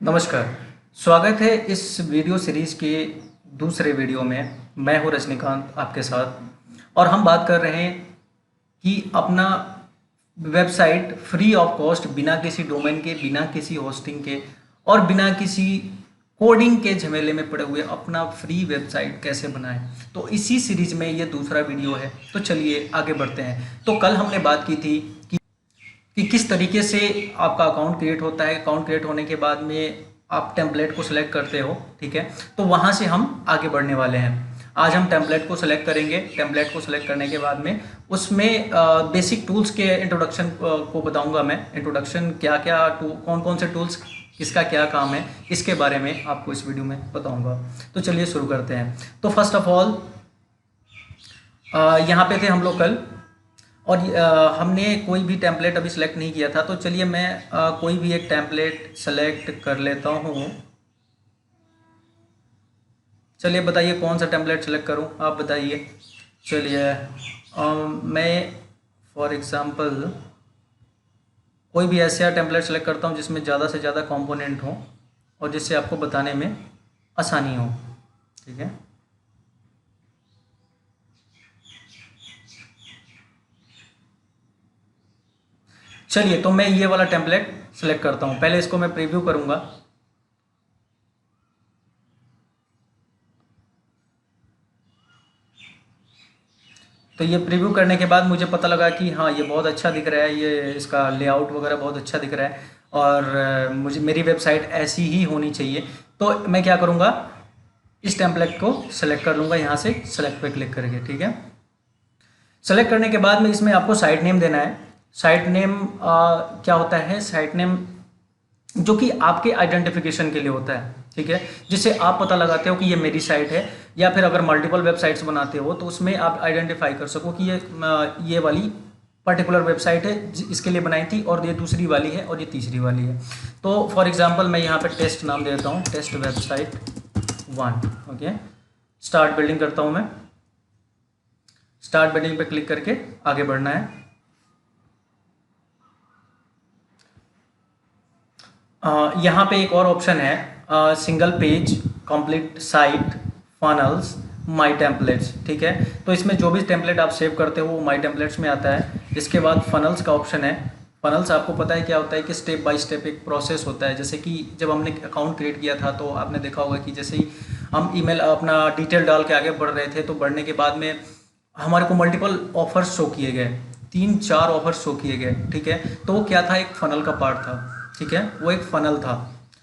नमस्कार। स्वागत है इस वीडियो सीरीज़ के दूसरे वीडियो में। मैं हूं रजनीकांत आपके साथ और हम बात कर रहे हैं कि अपना वेबसाइट फ्री ऑफ कॉस्ट बिना किसी डोमेन के, बिना किसी होस्टिंग के और बिना किसी कोडिंग के झमेले में पड़े हुए अपना फ्री वेबसाइट कैसे बनाएं। तो इसी सीरीज में ये दूसरा वीडियो है। तो चलिए आगे बढ़ते हैं। तो कल हमने बात की थी कि किस तरीके से आपका अकाउंट क्रिएट होता है। अकाउंट क्रिएट होने के बाद में आप टेम्पलेट को सिलेक्ट करते हो, ठीक है। तो वहाँ से हम आगे बढ़ने वाले हैं। आज हम टेम्पलेट को सिलेक्ट करेंगे। टेम्पलेट को सिलेक्ट करने के बाद में उसमें बेसिक टूल्स के इंट्रोडक्शन को बताऊंगा मैं। इंट्रोडक्शन क्या क्या कौन कौन से टूल्स किसका क्या काम है, इसके बारे में आपको इस वीडियो में बताऊंगा। तो चलिए शुरू करते हैं। तो फर्स्ट ऑफ ऑल यहाँ पे थे हम लोग कल और हमने कोई भी टेम्पलेट अभी सेलेक्ट नहीं किया था। तो चलिए मैं कोई भी एक टेम्पलेट सेलेक्ट कर लेता हूँ। चलिए बताइए कौन सा टेम्पलेट सेलेक्ट करूँ, आप बताइए। चलिए मैं फॉर एग्ज़ाम्पल कोई भी ऐसा टेम्पलेट सेलेक्ट करता हूँ जिसमें ज़्यादा से ज़्यादा कंपोनेंट हो और जिससे आपको बताने में आसानी हो, ठीक है। चलिए तो मैं ये वाला टेम्पलेट सेलेक्ट करता हूँ। पहले इसको मैं प्रीव्यू करूँगा। तो ये प्रीव्यू करने के बाद मुझे पता लगा कि हाँ ये बहुत अच्छा दिख रहा है, ये इसका लेआउट वगैरह बहुत अच्छा दिख रहा है और मुझे मेरी वेबसाइट ऐसी ही होनी चाहिए। तो मैं क्या करूँगा, इस टेम्पलेट को सेलेक्ट कर लूँगा यहाँ से सेलेक्ट पे क्लिक करके, ठीक है। सेलेक्ट करने के बाद में इसमें आपको साइट नेम देना है। साइट नेम क्या होता है, साइट नेम जो कि आपके आइडेंटिफिकेशन के लिए होता है, ठीक है। जिससे आप पता लगाते हो कि ये मेरी साइट है, या फिर अगर मल्टीपल वेबसाइट्स बनाते हो तो उसमें आप आइडेंटिफाई कर सको कि ये वाली पर्टिकुलर वेबसाइट है इसके लिए बनाई थी और ये दूसरी वाली है और ये तीसरी वाली है। तो फॉर एग्जांपल मैं यहाँ पे टेस्ट नाम दे देता हूँ, test website 1, okay. Start building करता हूँ मैं। स्टार्ट बिल्डिंग पे क्लिक करके आगे बढ़ना है। यहाँ पे एक और ऑप्शन है, single page, complete site, funnels, my templates, ठीक है। तो इसमें जो भी टेम्पलेट आप सेव करते हो वो माय टेम्पलेट्स में आता है। इसके बाद फनल्स का ऑप्शन है। फनल्स आपको पता है क्या होता है कि स्टेप बाय स्टेप एक प्रोसेस होता है। जैसे कि जब हमने अकाउंट क्रिएट किया था तो आपने देखा होगा कि जैसे ही हम ईमेल अपना डिटेल डाल के आगे बढ़ रहे थे तो बढ़ने के बाद में हमारे को मल्टीपल ऑफर्स शो किए गए, 3-4 ऑफर्स शो किए गए, ठीक है। तो वो क्या था, एक फनल का पार्ट था, ठीक है। वो एक फनल था।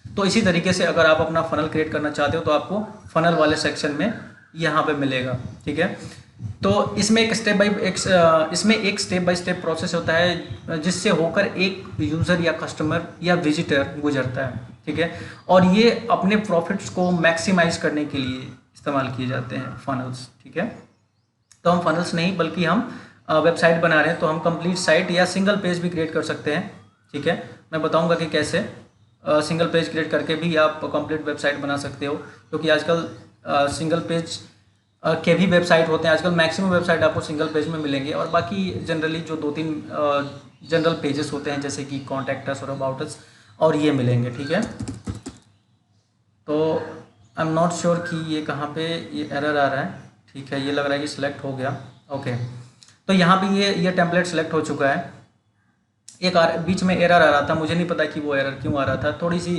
तो इसी तरीके से अगर आप अपना फनल क्रिएट करना चाहते हो तो आपको फनल वाले सेक्शन में यहाँ पे मिलेगा, ठीक है। तो इसमें एक स्टेप बाय स्टेप प्रोसेस होता है जिससे होकर एक यूज़र या कस्टमर या विजिटर गुजरता है, ठीक है। और ये अपने प्रॉफिट्स को मैक्सिमाइज करने के लिए इस्तेमाल किए जाते हैं फनल्स, ठीक है। तो हम फनल्स नहीं बल्कि हम वेबसाइट बना रहे हैं तो हम कंप्लीट साइट या सिंगल पेज भी क्रिएट कर सकते हैं, ठीक है। मैं बताऊंगा कि कैसे सिंगल पेज क्रिएट करके भी आप कंप्लीट वेबसाइट बना सकते हो, क्योंकि आजकल सिंगल पेज के भी वेबसाइट होते हैं। आजकल मैक्सिमम वेबसाइट आपको सिंगल पेज में मिलेंगे और बाकी जनरली जो 2-3 जनरल पेजेस होते हैं जैसे कि कॉन्टैक्ट अस और अबाउट अस और ये मिलेंगे, ठीक है। तो आई एम नॉट श्योर कि ये कहाँ पे ये एरर आ रहा है, ठीक है। ये लग रहा है कि सिलेक्ट हो गया, ओके। तो यहाँ पे ये टेम्पलेट सिलेक्ट हो चुका है। एक बीच में एरर आ रहा था, मुझे नहीं पता कि वो एरर क्यों आ रहा था। थोड़ी सी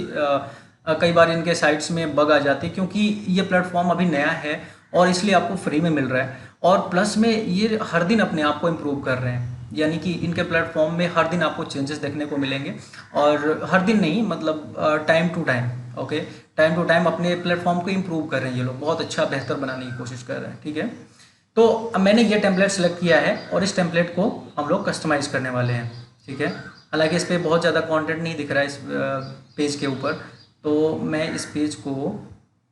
कई बार इनके साइट्स में बग आ जाती है क्योंकि ये प्लेटफॉर्म अभी नया है और इसलिए आपको फ्री में मिल रहा है। और प्लस में ये हर दिन अपने आप को इम्प्रूव कर रहे हैं, यानी कि इनके प्लेटफॉर्म में हर दिन आपको चेंजेस देखने को मिलेंगे। और हर दिन नहीं, मतलब time to time, okay, time to time अपने प्लेटफॉर्म को इम्प्रूव कर रहे हैं ये लोग, बहुत अच्छा बेहतर बनाने की कोशिश कर रहे हैं, ठीक है। तो अब मैंने ये टेम्पलेट सेलेक्ट किया है और इस टेम्पलेट को हम लोग कस्टमाइज़ करने वाले हैं, ठीक है। हालांकि इस पर बहुत ज़्यादा कंटेंट नहीं दिख रहा है इस पेज के ऊपर, तो मैं इस पेज को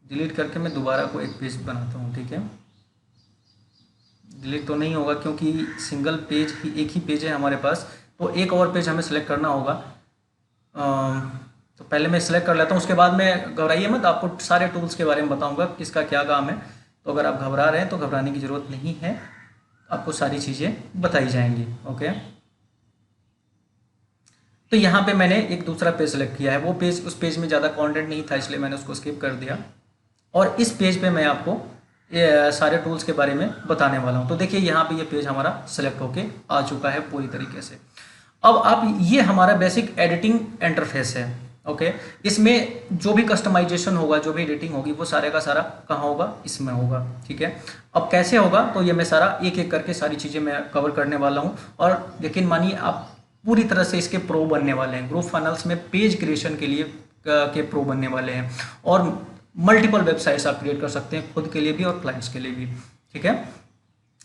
डिलीट करके मैं दोबारा को एक पेज बनाता हूँ, ठीक है। डिलीट तो नहीं होगा क्योंकि सिंगल पेज ही, एक ही पेज है हमारे पास, तो एक और पेज हमें सेलेक्ट करना होगा। तो पहले मैं सेलेक्ट कर लेता हूँ, उसके बाद में घबराइए मत, आपको सारे टूल्स के बारे में बताऊँगा किसका क्या काम है। तो अगर आप घबरा रहे हैं तो घबराने की ज़रूरत नहीं है, आपको सारी चीज़ें बताई जाएंगी, ओके। तो यहाँ पे मैंने एक दूसरा पेज सेलेक्ट किया है, वो पेज, उस पेज में ज़्यादा कंटेंट नहीं था इसलिए मैंने उसको स्किप कर दिया, और इस पेज पे मैं आपको ये सारे टूल्स के बारे में बताने वाला हूँ। तो देखिए यहाँ पे ये पेज हमारा सेलेक्ट होके आ चुका है पूरी तरीके से। अब आप, ये हमारा बेसिक एडिटिंग इंटरफेस है। ओके, इसमें जो भी कस्टमाइजेशन होगा, जो भी एडिटिंग होगी, वो सारे का सारा कहाँ होगा, इसमें होगा। ठीक है, अब कैसे होगा, तो ये मैं सारा एक एक करके सारी चीज़ें मैं कवर करने वाला हूँ। और यकीन मानिए आप पूरी तरह से इसके प्रो बनने वाले हैं। ग्रुप फनल्स में पेज क्रिएशन के लिए के प्रो बनने वाले हैं, और मल्टीपल वेबसाइट्स आप क्रिएट कर सकते हैं, खुद के लिए भी और क्लाइंट्स के लिए भी। ठीक है,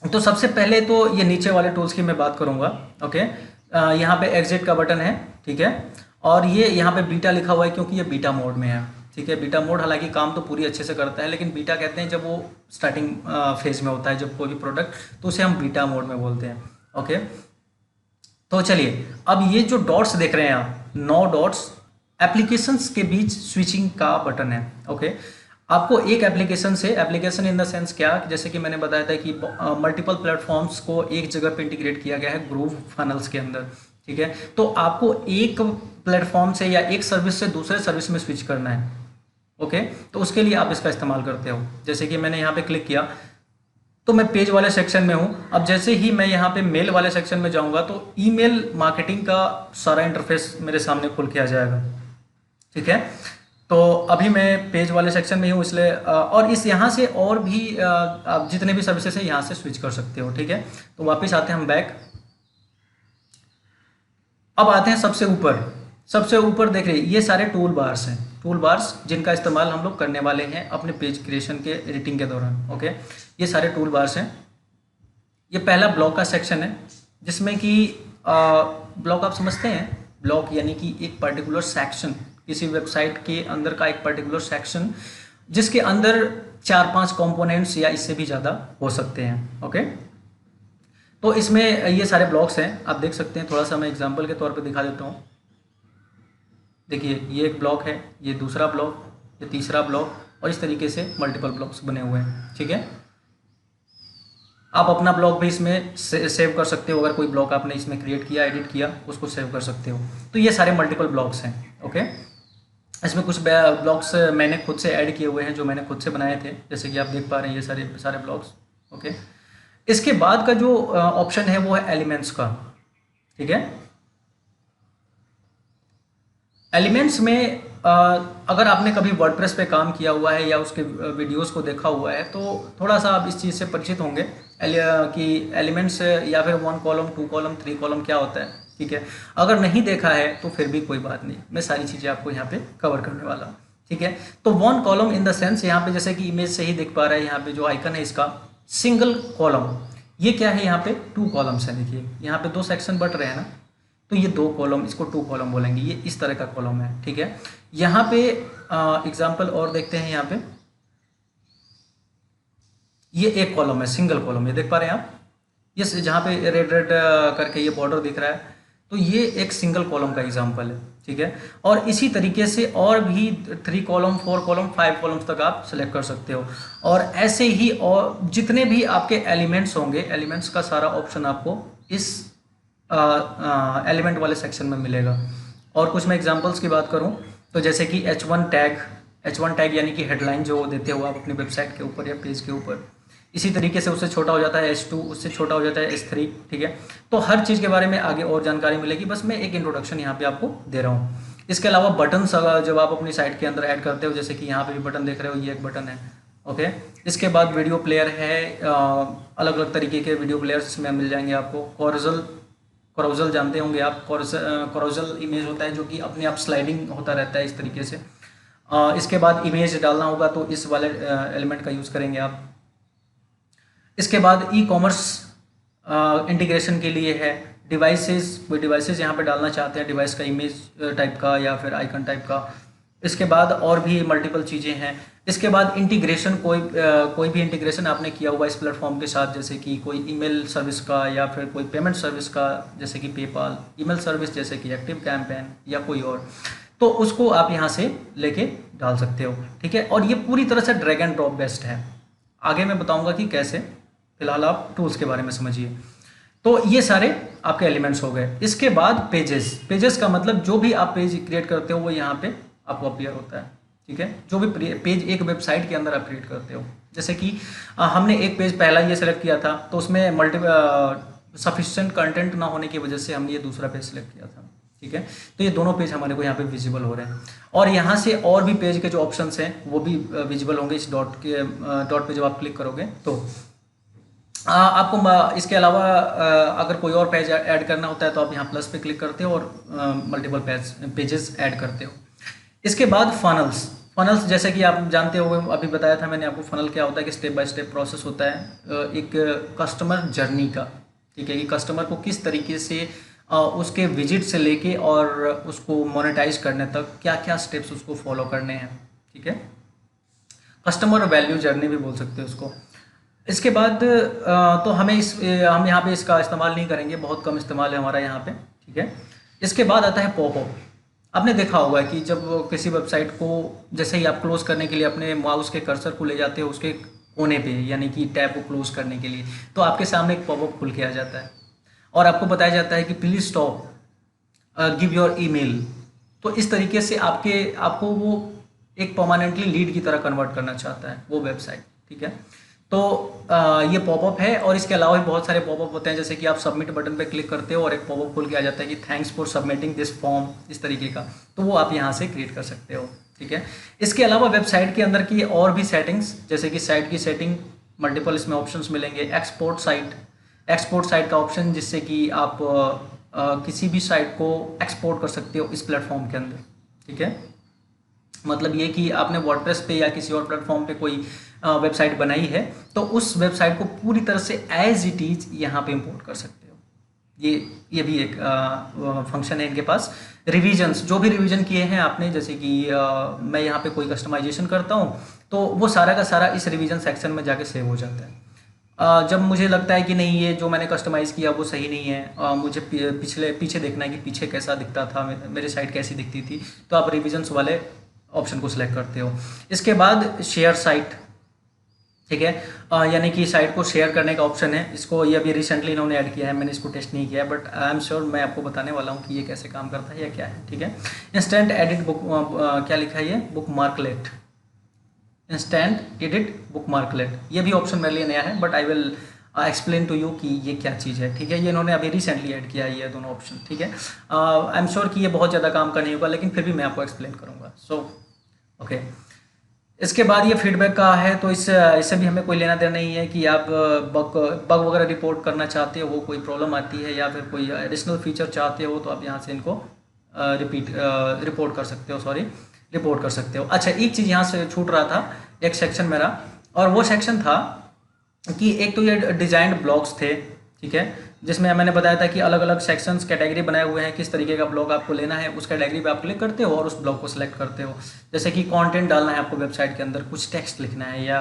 तो सबसे पहले तो ये नीचे वाले टूल्स की मैं बात करूंगा। ओके, यहाँ पे एग्जिट का बटन है। ठीक है, और ये यहाँ पे बीटा लिखा हुआ है क्योंकि ये बीटा मोड में है। ठीक है, बीटा मोड हालांकि काम तो पूरी अच्छे से करता है, लेकिन बीटा कहते हैं जब वो स्टार्टिंग फेज में होता है, जब कोई भी प्रोडक्ट, तो उसे हम बीटा मोड में बोलते हैं। ओके, तो चलिए, अब ये जो डॉट्स देख रहे हैं आप, 9 डॉट्स, एप्लीकेशंस के बीच स्विचिंग का बटन है। ओके, आपको एक एप्लीकेशन से, एप्लीकेशन इन द सेंस क्या, जैसे कि मैंने बताया था कि मल्टीपल प्लेटफॉर्म्स को एक जगह पे इंटीग्रेट किया गया है ग्रूव फनल्स के अंदर। ठीक है, तो आपको एक प्लेटफॉर्म से या एक सर्विस से दूसरे सर्विस में स्विच करना है। ओके, तो उसके लिए आप इसका इस्तेमाल करते हो। जैसे कि मैंने यहाँ पे क्लिक किया तो मैं पेज वाले सेक्शन में हूँ। अब जैसे ही मैं यहाँ पे मेल वाले सेक्शन में जाऊँगा तो ईमेल मार्केटिंग का सारा इंटरफेस मेरे सामने खुल के आ जाएगा। ठीक है, तो अभी मैं पेज वाले सेक्शन में हूँ, इसलिए और इस यहाँ से और भी आप जितने भी सर्विसेज है यहाँ से स्विच कर सकते हो। ठीक है, तो वापस आते हैं हम बैक। अब आते हैं सबसे ऊपर। सबसे ऊपर देख रहे ये सारे टूल बार्स हैं, टूल बार्स जिनका इस्तेमाल हम लोग करने वाले हैं अपने पेज क्रिएशन के एडिटिंग के दौरान। ओके, ये सारे टूल बार्स हैं। ये पहला ब्लॉक का सेक्शन है, जिसमें कि ब्लॉक आप समझते हैं, ब्लॉक यानी कि एक पर्टिकुलर सेक्शन, किसी वेबसाइट के अंदर का एक पर्टिकुलर सेक्शन, जिसके अंदर 4-5 कंपोनेंट्स या इससे भी ज़्यादा हो सकते हैं। ओके, तो इसमें ये सारे ब्लॉक्स हैं, आप देख सकते हैं। थोड़ा सा मैं एग्जांपल के तौर पे दिखा देता हूँ। देखिए, ये एक ब्लॉक है, ये दूसरा ब्लॉक, ये तीसरा ब्लॉक, और इस तरीके से मल्टीपल ब्लॉक्स बने हुए हैं। ठीक है, आप अपना ब्लॉग भी इसमें सेव कर सकते हो। अगर कोई ब्लॉग आपने इसमें क्रिएट किया, एडिट किया, उसको सेव कर सकते हो। तो ये सारे मल्टीपल ब्लॉग्स हैं। ओके, इसमें कुछ ब्लॉग्स मैंने खुद से ऐड किए हुए हैं, जो मैंने खुद से बनाए थे, जैसे कि आप देख पा रहे हैं ये सारे सारे ब्लॉग्स। ओके, इसके बाद का जो ऑप्शन है वो है एलिमेंट्स का। ठीक है, एलिमेंट्स में अगर आपने कभी वर्डप्रेस पे काम किया हुआ है या उसके वीडियोस को देखा हुआ है तो थोड़ा सा आप इस चीज़ से परिचित होंगे कि एलिमेंट्स या फिर 1 कॉलम, 2 कॉलम, 3 कॉलम क्या होता है। ठीक है, अगर नहीं देखा है तो फिर भी कोई बात नहीं, मैं सारी चीज़ें आपको यहाँ पे कवर करने वाला हूँ। ठीक है, तो 1 कॉलम इन द सेंस, यहाँ पे जैसे कि इमेज से ही दिख पा रहा है, यहाँ पे जो आइकन है इसका, सिंगल कॉलम। ये क्या है, यहाँ पे 2 कॉलम्स है। देखिए, यहाँ पे 2 सेक्शन बट रहे हैं ना, तो ये 2 कॉलम, इसको 2 कॉलम बोलेंगे। ये इस तरह का कॉलम है। ठीक है, यहाँ पे एग्जाम्पल और देखते हैं। यहाँ पे ये एक कॉलम है, सिंगल कॉलम, ये देख पा रहे हैं आप, ये जहाँ पे रेड रेड करके ये बॉर्डर दिख रहा है, तो ये एक सिंगल कॉलम का एग्जाम्पल है। ठीक है, और इसी तरीके से और भी 3 कॉलम, 4 कॉलम, 5 कॉलम्स तक आप सेलेक्ट कर सकते हो। और ऐसे ही और जितने भी आपके एलिमेंट्स होंगे, एलिमेंट्स का सारा ऑप्शन आपको इस एलिमेंट वाले सेक्शन में मिलेगा। और कुछ मैं एग्जांपल्स की बात करूं तो जैसे कि H1 टैग, H1 टैग यानी कि हेडलाइन जो देते हो आप अपनी वेबसाइट के ऊपर या पेज के ऊपर, इसी तरीके से उससे छोटा हो जाता है H2, उससे छोटा हो जाता है H3। ठीक है, तो हर चीज़ के बारे में आगे और जानकारी मिलेगी, बस मैं एक इंट्रोडक्शन यहाँ पे आपको दे रहा हूँ। इसके अलावा बटन्स जब आप अपनी साइट के अंदर ऐड करते हो, जैसे कि यहाँ पे भी बटन देख रहे हो, ये एक बटन है। ओके, इसके बाद वीडियो प्लेयर है, अलग अलग तरीके के वीडियो प्लेयर्स इसमें मिल जाएंगे आपको। कॉरोजल जानते होंगे आप, कॉरोजल इमेज होता है जो कि अपने आप स्लाइडिंग होता रहता है इस तरीके से। इसके बाद इमेज डालना होगा तो इस वाले एलिमेंट का यूज़ करेंगे आप। इसके बाद ई कॉमर्स इंटीग्रेशन के लिए है। डिवाइसेस, कोई डिवाइसेस यहाँ पे डालना चाहते हैं, डिवाइस का इमेज टाइप का या फिर आइकन टाइप का। इसके बाद और भी मल्टीपल चीज़ें हैं। इसके बाद इंटीग्रेशन, कोई भी इंटीग्रेशन आपने किया हुआ इस प्लेटफॉर्म के साथ, जैसे कि कोई ईमेल सर्विस का या फिर कोई पेमेंट सर्विस का, जैसे कि पेपाल, ईमेल सर्विस जैसे कि एक्टिव कैंपेन या कोई और, तो उसको आप यहाँ से लेके डाल सकते हो। ठीक है, और ये पूरी तरह से ड्रैग एंड ड्रॉप बेस्ड है। आगे मैं बताऊँगा कि कैसे, फिलहाल आप टूल्स के बारे में समझिए। तो ये सारे आपके एलिमेंट्स हो गए। इसके बाद पेजेस, पेजेस का मतलब जो भी आप पेज क्रिएट करते हो वो यहाँ पे आपको अपीयर होता है, ठीक है। जो भी पेज एक वेबसाइट के अंदर आप क्रिएट करते हो, जैसे कि हमने एक पेज पहला ये सेलेक्ट किया था, तो उसमें सफिशिएंट कंटेंट ना होने की वजह से हमने ये दूसरा पेज सेलेक्ट किया था, ठीक है। तो ये दोनों पेज हमारे को यहाँ पे विजिबल हो रहे हैं, और यहाँ से और भी पेज के जो ऑप्शंस हैं वो भी विजिबल होंगे। इस डॉट पे जब आप क्लिक करोगे तो आपको इसके अलावा अगर कोई और पेज ऐड करना होता है तो आप यहाँ प्लस पे क्लिक करते हो और मल्टीपल पेजेस ऐड करते हो। इसके बाद फनल्स, फनल्स जैसे कि आप जानते हो, अभी बताया था मैंने आपको फनल क्या होता है, कि स्टेप बाय स्टेप प्रोसेस होता है एक कस्टमर जर्नी का, ठीक है। कि कस्टमर को किस तरीके से उसके विजिट से लेके और उसको मोनेटाइज करने तक क्या क्या स्टेप्स उसको फॉलो करने हैं, ठीक है। कस्टमर वैल्यू जर्नी भी बोल सकते हो उसको। इसके बाद तो हम यहाँ पे इसका इस्तेमाल नहीं करेंगे, बहुत कम इस्तेमाल है हमारा यहाँ पे, ठीक है। इसके बाद आता है पॉपअप। आपने देखा होगा कि जब किसी वेबसाइट को जैसे ही आप क्लोज करने के लिए अपने माउस के कर्सर को ले जाते हो उसके कोने पे, यानी कि टैब को क्लोज करने के लिए, तो आपके सामने एक पॉपअप खुल के आ जाता है और आपको बताया जाता है कि please stop, give your email. तो इस तरीके से आपको वो एक परमानेंटली लीड की तरह कन्वर्ट करना चाहता है वो वेबसाइट, ठीक है। तो ये पॉपअप है, और इसके अलावा भी बहुत सारे पॉपअप होते हैं, जैसे कि आप सबमिट बटन पे क्लिक करते हो और एक पॉपअप खुल के आ जाता है कि thanks for submitting this form, इस तरीके का। तो वो आप यहाँ से क्रिएट कर सकते हो, ठीक है। इसके अलावा वेबसाइट के अंदर की और भी सेटिंग्स, जैसे कि साइट की सेटिंग, मल्टीपल इसमें ऑप्शंस मिलेंगे। एक्सपोर्ट साइट का ऑप्शन, जिससे कि आप किसी भी साइट को एक्सपोर्ट कर सकते हो इस प्लेटफॉर्म के अंदर, ठीक है। मतलब ये कि आपने वर्डप्रेस पे या किसी और प्लेटफॉर्म पे कोई वेबसाइट बनाई है तो उस वेबसाइट को पूरी तरह से एज इट इज यहाँ पे इंपोर्ट कर सकते हो। ये भी एक फंक्शन है इनके पास। रिवीजन्स, जो भी रिवीजन किए हैं आपने, जैसे कि मैं यहाँ पे कोई कस्टमाइजेशन करता हूँ तो वो सारा का सारा इस रिवीजन सेक्शन में जाके सेव हो जाता है। जब मुझे लगता है कि नहीं ये जो मैंने कस्टमाइज़ किया वो सही नहीं है, मुझे पीछे देखना है कि पीछे कैसा दिखता था, मेरी साइट कैसी दिखती थी, तो आप रिविजन्स वाले ऑप्शन को सिलेक्ट करते हो। इसके बाद शेयर साइट, ठीक है, यानी कि साइट को शेयर करने का ऑप्शन है। इसको ये अभी रिसेंटली इन्होंने ऐड किया है, मैंने इसको टेस्ट नहीं किया है, बट आई एम श्योर मैं आपको बताने वाला हूँ कि ये कैसे काम करता है या क्या है, ठीक है। इंस्टेंट एडिट बुक, क्या लिखा है ये, bookmarklet, instant edit bookmarklet, ये भी ऑप्शन मेरे लिए नया है, but I will explain to you कि ये क्या चीज़ है, ठीक है। ये इन्होंने अभी रिसेंटली ऐड किया है ये दोनों ऑप्शन, ठीक है। आई एम श्योर कि ये बहुत ज़्यादा काम का नहीं होगा, लेकिन फिर भी मैं आपको एक्सप्लेन करूँगा। सो ओके, इसके बाद ये फीडबैक का है, तो इससे भी हमें कोई लेना देना नहीं है कि आप बग वगैरह रिपोर्ट करना चाहते हो, वो कोई प्रॉब्लम आती है या फिर कोई एडिशनल फीचर चाहते हो तो आप यहाँ से इनको रिपोर्ट कर सकते हो। अच्छा, एक चीज़ यहाँ से छूट रहा था, एक सेक्शन मेरा, और वो सेक्शन था कि एक तो ये डिजाइंड ब्लॉग्स थे, ठीक है, जिसमें मैंने बताया था कि अलग अलग सेक्शंस कैटेगरी बनाए हुए हैं, किस तरीके का ब्लॉग आपको लेना है उस कैटेगरी पे आप क्लिक करते हो और उस ब्लॉग को सिलेक्ट करते हो। जैसे कि कंटेंट डालना है आपको वेबसाइट के अंदर, कुछ टेक्स्ट लिखना है, या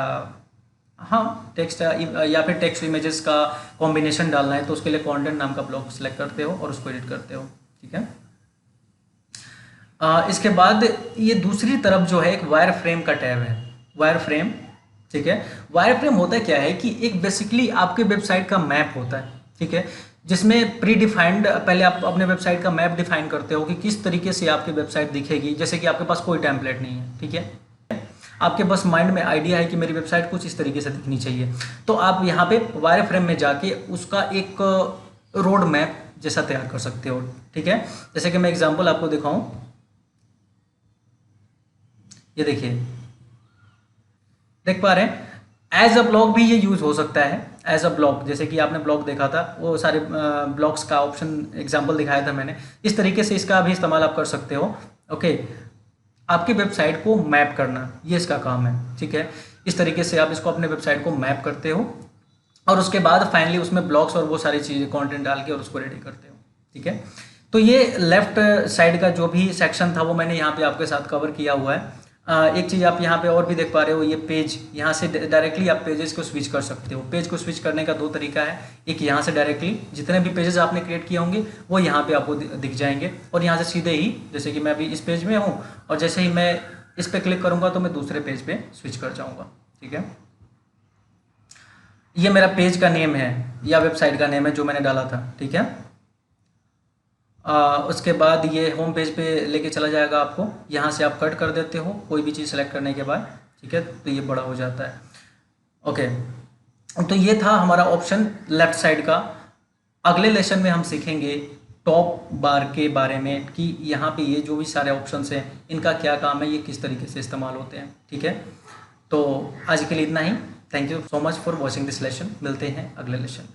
हाँ टेक्स्ट या फिर टेक्स्ट इमेजेस का कॉम्बिनेशन डालना है, तो उसके लिए कंटेंट नाम का ब्लॉग सेलेक्ट करते हो और उसको एडिट करते हो, ठीक है। इसके बाद ये दूसरी तरफ जो है एक वायर फ्रेम का टैब है, वायर फ्रेम, ठीक है। वायर फ्रेम होता है क्या है कि एक बेसिकली आपके वेबसाइट का मैप होता है, ठीक है, जिसमें प्री डिफाइंड, पहले आप अपने वेबसाइट का मैप डिफाइन करते हो कि किस तरीके से आपकी वेबसाइट दिखेगी। जैसे कि आपके पास कोई टेम्पलेट नहीं है, ठीक है, आपके बस माइंड में आइडिया है कि मेरी वेबसाइट कुछ इस तरीके से दिखनी चाहिए, तो आप यहाँ पे वायर फ्रेम में जाके उसका एक रोड मैप जैसा तैयार कर सकते हो, ठीक है। जैसे कि मैं एग्जाम्पल आपको दिखाऊं, ये देखिए, देख पा रहे हैं, एज अ ब्लॉग भी ये यूज़ हो सकता है। एज अ ब्लॉग, जैसे कि आपने ब्लॉग देखा था, वो सारे ब्लॉग्स का ऑप्शन एग्जांपल दिखाया था मैंने, इस तरीके से इसका भी इस्तेमाल आप कर सकते हो। ओके, आपकी वेबसाइट को मैप करना, ये इसका काम है, ठीक है। इस तरीके से आप इसको अपने वेबसाइट को मैप करते हो और उसके बाद फाइनली उसमें ब्लॉग्स और वो सारी चीज़ें कॉन्टेंट डाल के और उसको रेडी करते हो, ठीक है। तो ये लेफ्ट साइड का जो भी सेक्शन था वो मैंने यहाँ पे आपके साथ कवर किया हुआ है। एक चीज़ आप यहाँ पे और भी देख पा रहे हो, ये पेज, यहाँ से डायरेक्टली आप पेजेस को स्विच कर सकते हो। पेज को स्विच करने का दो तरीका है, एक यहाँ से डायरेक्टली जितने भी पेजेस आपने क्रिएट किए होंगे वो यहाँ पे आपको दिख जाएंगे, और यहाँ से सीधे ही, जैसे कि मैं अभी इस पेज में हूँ और जैसे ही मैं इस पर क्लिक करूँगा तो मैं दूसरे पेज पे स्विच कर जाऊँगा, ठीक है। ये मेरा पेज का नेम है या वेबसाइट का नेम है जो मैंने डाला था, ठीक है। उसके बाद ये होम पेज पे लेके चला जाएगा आपको, यहाँ से आप कट कर देते हो कोई भी चीज़ सेलेक्ट करने के बाद, ठीक है, तो ये बड़ा हो जाता है। ओके, तो ये था हमारा ऑप्शन लेफ्ट साइड का। अगले लेसन में हम सीखेंगे टॉप बार के बारे में कि यहाँ पे ये जो भी सारे ऑप्शंस हैं इनका क्या काम है, ये किस तरीके से इस्तेमाल होते हैं, ठीक है। तो आज के लिए इतना ही। Thank you so much for watching this lesson. मिलते हैं अगले लेसन।